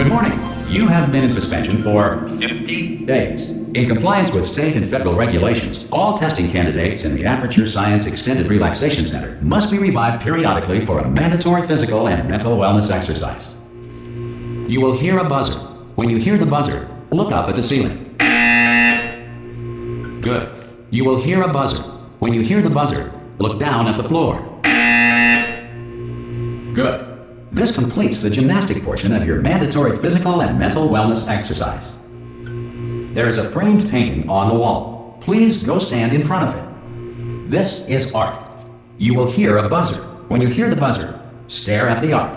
Good morning. You have been in suspension for 50 days. In compliance with state and federal regulations, all testing candidates in the Aperture Science Extended Relaxation Center must be revived periodically for a mandatory physical and mental wellness exercise. You will hear a buzzer. When you hear the buzzer, look up at the ceiling. Good. You will hear a buzzer. When you hear the buzzer, look down at the floor. Good. This completes the gymnastic portion of your mandatory physical and mental wellness exercise. There is a framed painting on the wall. Please go stand in front of it. This is art. You will hear a buzzer. When you hear the buzzer, stare at the art.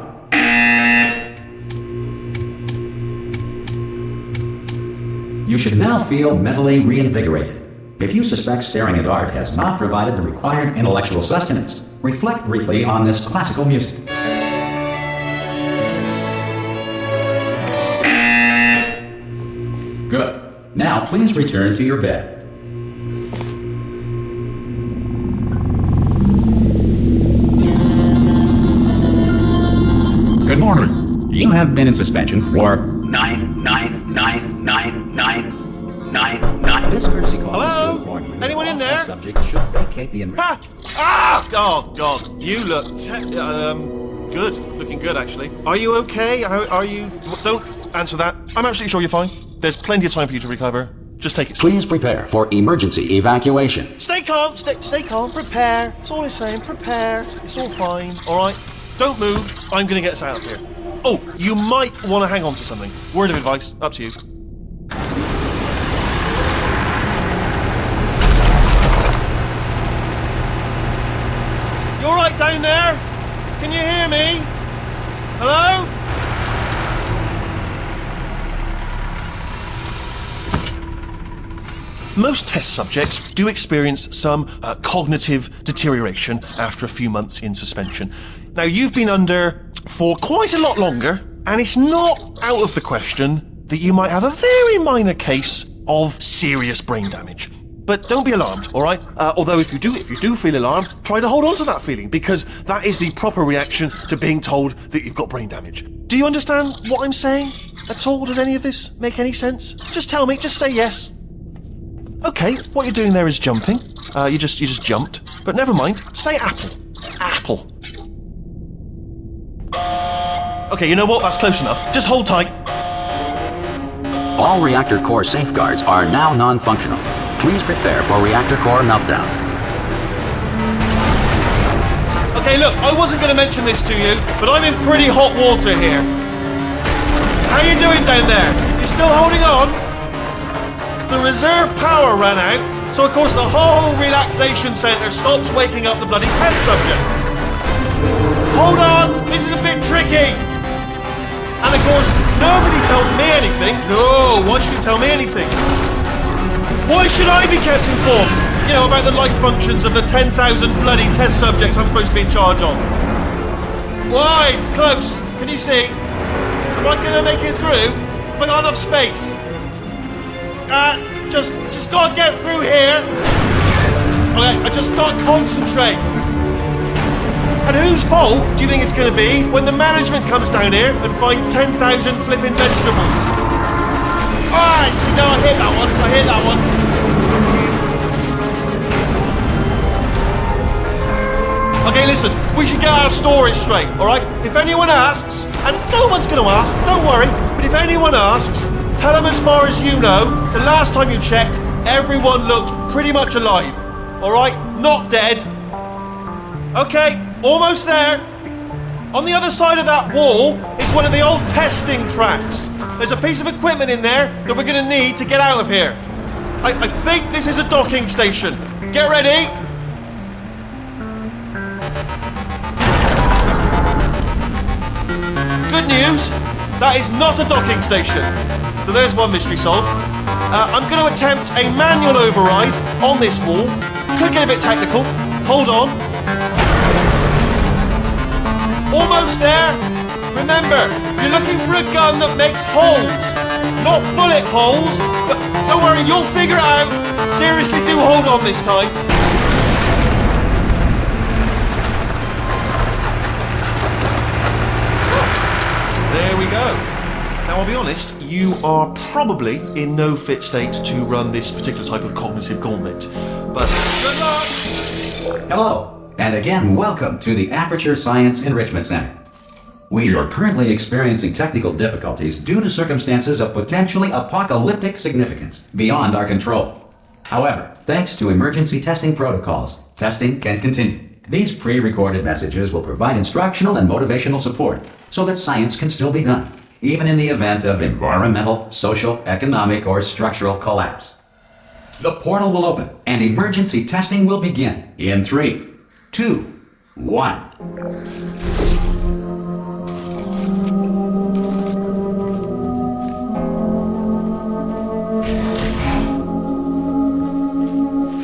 You should now feel mentally reinvigorated. If you suspect staring at art has not provided the required intellectual sustenance, reflect briefly on this classical music. Good. Now please return to your bed. Good morning. You have been in suspension for 9999999. This courtesy call. Hello? Anyone in there? Subject should vacate the Oh God! You look good. Looking good, actually. Are you okay? Are you? Don't answer that. I'm absolutely sure you're fine. There's plenty of time for you to recover. Just take it. Please prepare for emergency evacuation. Stay calm. Stay calm. Prepare. That's all I'm saying. Prepare. It's all fine. All right. Don't move. I'm gonna get us out of here. Oh, you might want to hang on to something. Word of advice. Up to you. You all right down there? Can you hear me? Hello? Most test subjects do experience some cognitive deterioration after a few months in suspension. Now, you've been under for quite a lot longer, and it's not out of the question that you might have a very minor case of serious brain damage. But don't be alarmed, all right? Although if you do feel alarmed, try to hold on to that feeling, because that is the proper reaction to being told that you've got brain damage. Do you understand what I'm saying at all? Does any of this make any sense? Just tell me, just say yes. Okay, what you're doing there is jumping. You just jumped. But never mind. Say apple. Apple. Okay, you know what? That's close enough. Just hold tight. All reactor core safeguards are now non-functional. Please prepare for reactor core meltdown. Okay, look, I wasn't going to mention this to you, but I'm in pretty hot water here. How you doing down there? You still holding on? The reserve power ran out, so of course the whole relaxation centre stops waking up the bloody test subjects. Hold on, this is a bit tricky. And of course, nobody tells me anything. No, why should you tell me anything? Why should I be kept informed? You know, about the life functions of the 10,000 bloody test subjects I'm supposed to be in charge of. Why? It's close. Can you see? Am I gonna make it through? Have I got enough space? Just gotta get through here. Okay, I just gotta concentrate. And whose fault do you think it's gonna be when the management comes down here and finds 10,000 flipping vegetables? Alright, see, now I hit that one. Okay, listen, we should get our story straight, alright? If anyone asks, and no one's gonna ask, don't worry, but if anyone asks, tell them as far as you know, the last time you checked, everyone looked pretty much alive. Alright? Not dead. Okay, almost there. On the other side of that wall is one of the old testing tracks. There's a piece of equipment in there that we're going to need to get out of here. I think this is a docking station. Get ready. Good news, that is not a docking station. So there's one mystery solved. I'm going to attempt a manual override on this wall. Could get a bit technical. Hold on. Almost there. Remember, you're looking for a gun that makes holes. Not bullet holes, but don't worry, you'll figure it out. Seriously, do hold on this time. There we go. Now be honest, you are probably in no fit state to run this particular type of cognitive gauntlet. But good luck! Hello, and again, welcome to the Aperture Science Enrichment Center. We are currently experiencing technical difficulties due to circumstances of potentially apocalyptic significance beyond our control. However, thanks to emergency testing protocols, testing can continue. These pre-recorded messages will provide instructional and motivational support so that science can still be done, even in the event of environmental, social, economic, or structural collapse. The portal will open and emergency testing will begin in 3, 2, 1.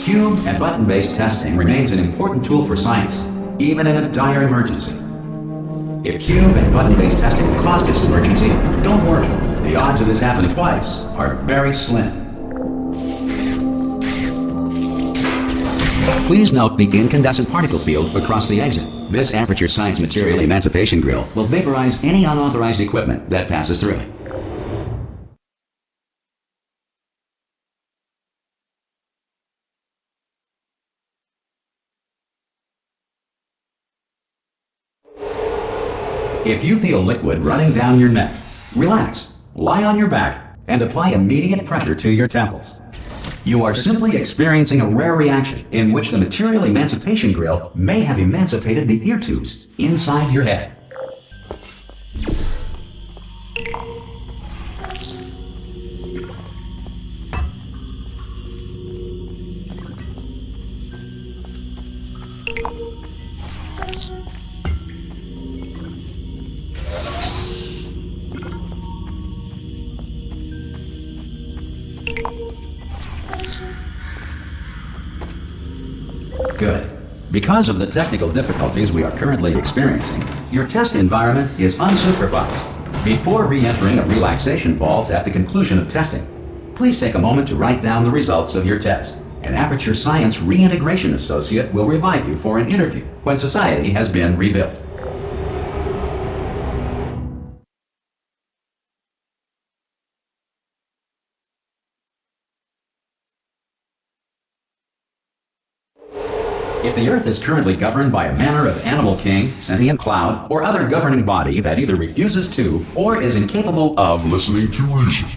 Cube and button-based testing remains an important tool for science, even in a dire emergency. If cube and button-based testing will cause this emergency, don't worry. The odds of this happening twice are very slim. Please note the incandescent particle field across the exit. This Aperture Science Material Emancipation Grill will vaporize any unauthorized equipment that passes through it. If you feel liquid running down your neck, relax, lie on your back, and apply immediate pressure to your temples. You are simply experiencing a rare reaction in which the Material Emancipation Grill may have emancipated the ear tubes inside your head. Good. Because of the technical difficulties we are currently experiencing, your test environment is unsupervised. Before re-entering a relaxation vault at the conclusion of testing, please take a moment to write down the results of your test. An Aperture Science Reintegration Associate will revive you for an interview when society has been rebuilt. If the Earth is currently governed by a manner of animal king, sentient cloud, or other governing body that either refuses to or is incapable of listening to reason.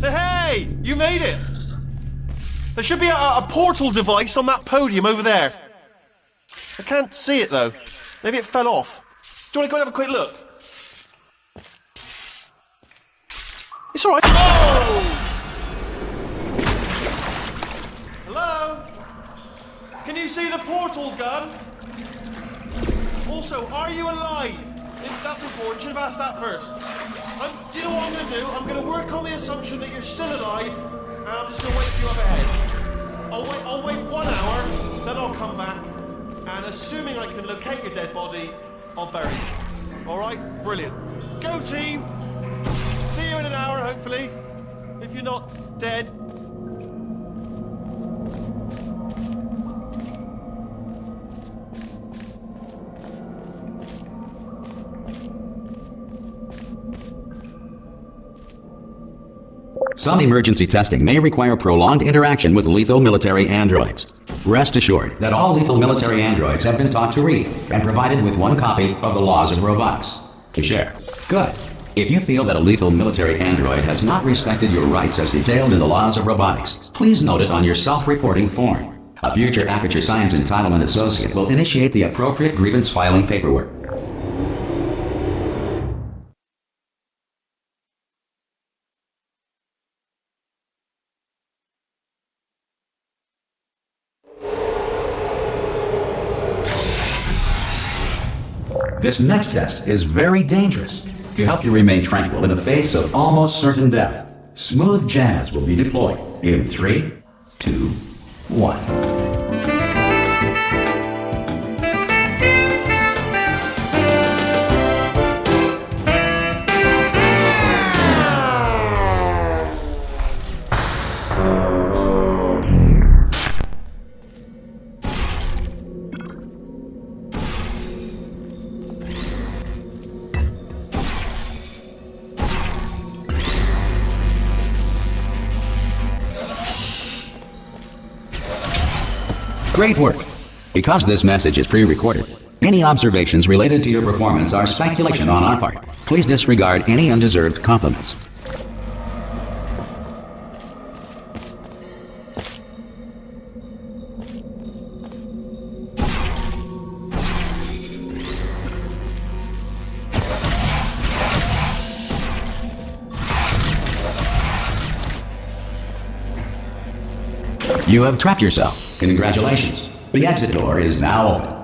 Hey! You made it! There should be a portal device on that podium over there. I can't see it though. Maybe it fell off. Do you want to go and have a quick look? It's alright. Oh! Hello? Can you see the portal gun? Also, are you alive? That's important. Should have asked that first. Do you know what I'm going to do? I'm going to work on the assumption that you're still alive, and I'm just going to wait for you up ahead. I'll wait 1 hour, then I'll come back, and assuming I can locate your dead body, I'll bury you. Alright? Brilliant. Go team! See you in an hour, hopefully. If you're not dead. Some emergency testing may require prolonged interaction with lethal military androids. Rest assured that all lethal military androids have been taught to read and provided with 1 copy of the Laws of Robotics to share. Good. If you feel that a lethal military android has not respected your rights as detailed in the Laws of Robotics, please note it on your self-reporting form. A future Aperture Science Entitlement Associate will initiate the appropriate grievance filing paperwork. This next test is very dangerous. To help you remain tranquil in the face of almost certain death, smooth jazz will be deployed in 3, 2, 1. Great work. Because this message is pre-recorded, any observations related to your performance are speculation on our part. Please disregard any undeserved compliments. You have trapped yourself. Congratulations. The exit door is now open.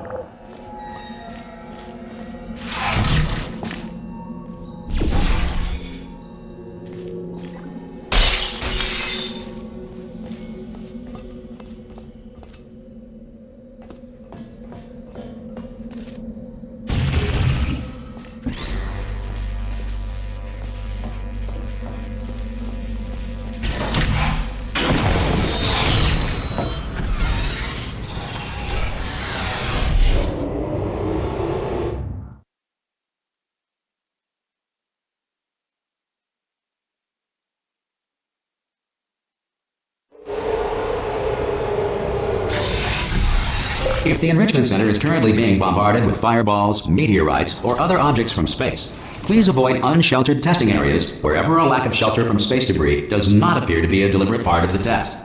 If the Enrichment Center is currently being bombarded with fireballs, meteorites, or other objects from space, please avoid unsheltered testing areas wherever a lack of shelter from space debris does not appear to be a deliberate part of the test.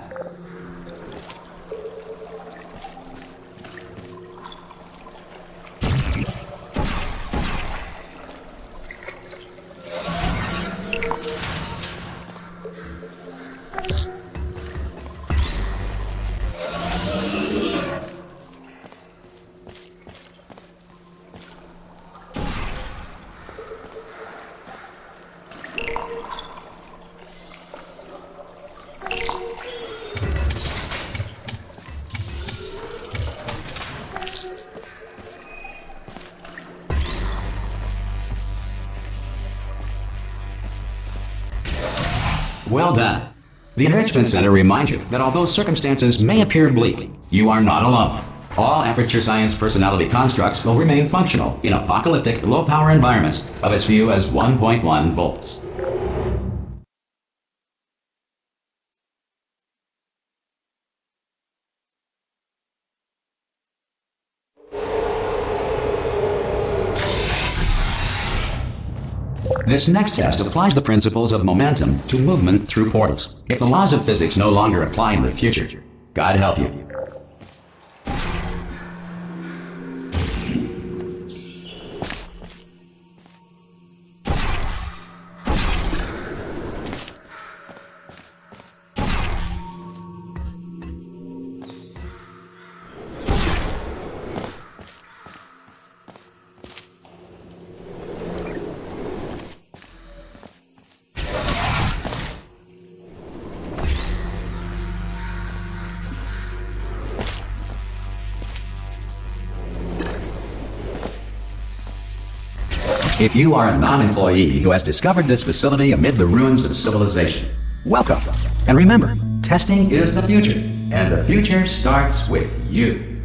Well done. The Enrichment Center reminds you that although circumstances may appear bleak, you are not alone. All Aperture Science personality constructs will remain functional in apocalyptic, low-power environments of as few as 1.1 volts. This next test applies the principles of momentum to movement through portals. If the laws of physics no longer apply in the future, God help you. If you are a non-employee who has discovered this facility amid the ruins of civilization, welcome. And remember, testing is the future, and the future starts with you.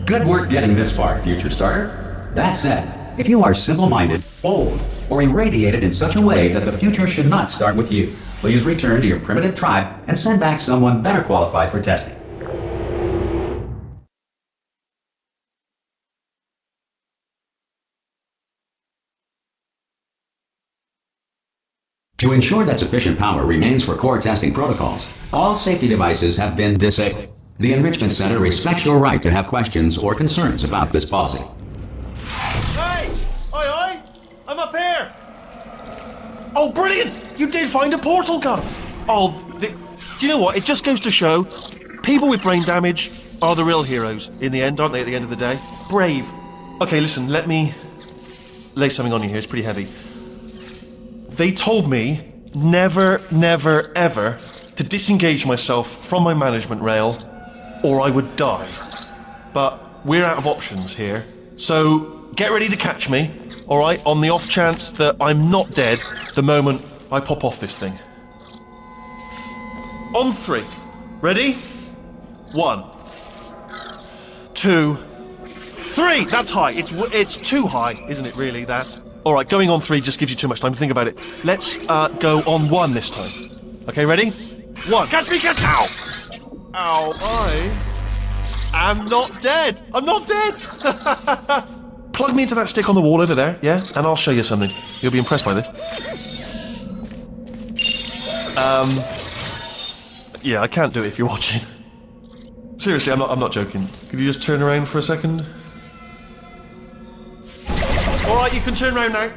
Good work getting this far, future starter. That said, if you are simple-minded, old, or irradiated in such a way that the future should not start with you, please return to your primitive tribe and send back someone better qualified for testing. To ensure that sufficient power remains for core testing protocols, all safety devices have been disabled. The Enrichment Center respects your right to have questions or concerns about this policy. Hey! Oi! I'm up here! Oh, brilliant! You did find a portal gun! Oh, do you know what? It just goes to show, people with brain damage are the real heroes in the end, aren't they, at the end of the day? Brave. Okay, listen, let me lay something on you here. It's pretty heavy. They told me never, never, ever to disengage myself from my management rail or I would die. But we're out of options here. So get ready to catch me, all right, on the off chance that I'm not dead the moment I pop off this thing. On 3. Ready? 1, 2, 3. That's high. It's too high, isn't it, really, that? All right, going on 3 just gives you too much time to think about it. Let's go on 1 this time. Okay, ready? 1. Catch me, catch... Ow! Ow, I am not dead. I'm not dead. Plug me into that stick on the wall over there, yeah? And I'll show you something. You'll be impressed by this. Yeah, I can't do it if you're watching. Seriously, I'm not joking. Could you just turn around for a second? Alright, you can turn around now.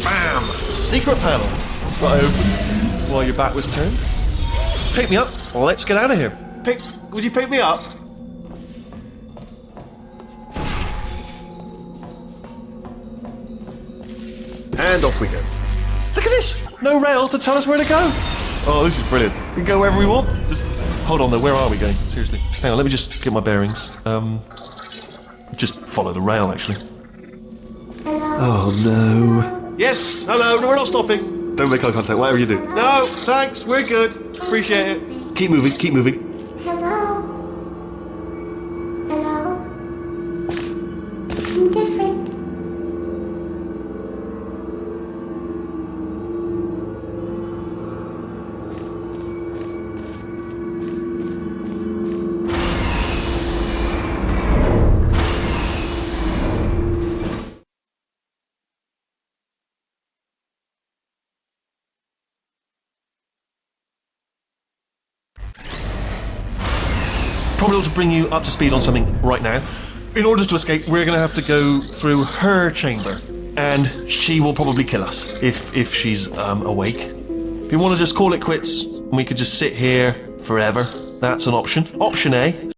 Bam! Secret panel. Got open while your back was turned. Pick me up. Let's get out of here. Would you pick me up? And off we go. Look at this! No rail to tell us where to go. Oh, this is brilliant. We can go wherever we want. Just hold on though, where are we going? Seriously. Hang on, let me just get my bearings. Just follow the rail, actually. Hello. Oh no. Yes, hello, no, we're not stopping. Don't make eye contact, whatever you do. No, thanks, we're good. Appreciate it. Keep moving, keep moving. Hello. Hello. I'm different. Probably ought to bring you up to speed on something right now. In order to escape, we're going to have to go through her chamber, and she will probably kill us if she's awake. If you want to just call it quits, and we could just sit here forever, that's an option. Option A.